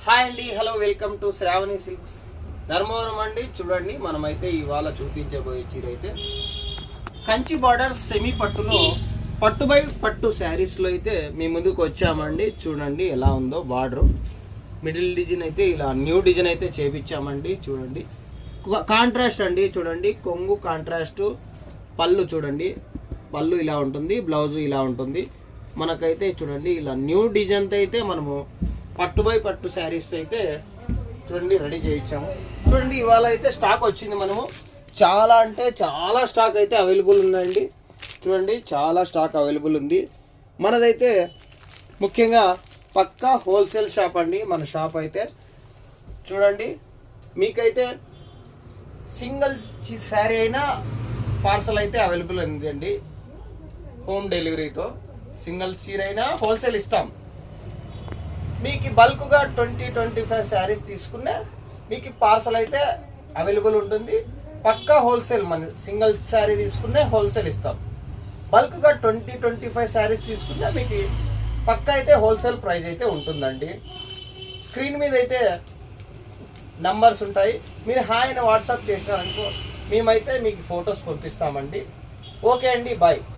Hi అండి, hello, welcome to Sravani silks Dharmavaram అండి. చూడండి, మనమైతే ఇవాళ చూపించబోయే చీర అయితే కంచి బార్డర్ సెమీ పట్టులో పట్టు బై పట్టు శారీస్లో అయితే మీ ముందుకు వచ్చామండి. చూడండి ఎలా ఉందో బార్డర్, మిడిల్ డిజైన్ అయితే ఇలా న్యూ డిజైన్ అయితే చేపించామండి. చూడండి కాంట్రాస్ట్ అండి, చూడండి కొంగు కాంట్రాస్ట్, పళ్ళు చూడండి, పళ్ళు ఇలా ఉంటుంది, బ్లౌజు ఇలా ఉంటుంది. మనకైతే చూడండి ఇలా న్యూ డిజైన్తో అయితే మనము పట్టు బై పట్టు శారీస్ అయితే చూడండి రెడీ చేయించాము. చూడండి ఇవాళ అయితే స్టాక్ వచ్చింది, మనము చాలా అంటే చాలా స్టాక్ అయితే అవైలబుల్ ఉందండి. చూడండి చాలా స్టాక్ అవైలబుల్ ఉంది. మనదైతే ముఖ్యంగా పక్కా హోల్సేల్ షాప్ అండి మన షాప్ అయితే. చూడండి మీకైతే సింగిల్ శారీ అయినా పార్సల్ అయితే అవైలబుల్ ఉందండి. హోమ్ డెలివరీతో సింగిల్ చీర అయినా హోల్సేల్ ఇస్తాం. మీకు బల్క్గా 20-25 శారీస్ తీసుకున్నా మీకు పార్సల్ అయితే అవైలబుల్ ఉంటుంది. పక్కా హోల్సేల్, మన సింగిల్ శారీ తీసుకునే హోల్సేల్ ఇస్తాం. బల్క్గా 20-25 శారీస్ తీసుకున్నా మీకు పక్కా అయితే హోల్సేల్ ప్రైస్ అయితే ఉంటుందండి. స్క్రీన్ మీద అయితే నంబర్స్ ఉంటాయి, మీరు హాయ్ అని వాట్సాప్ చేసినారనుకో మేమైతే మీకు ఫొటోస్ పంపిస్తామండి. ఓకే అండి, బాయ్.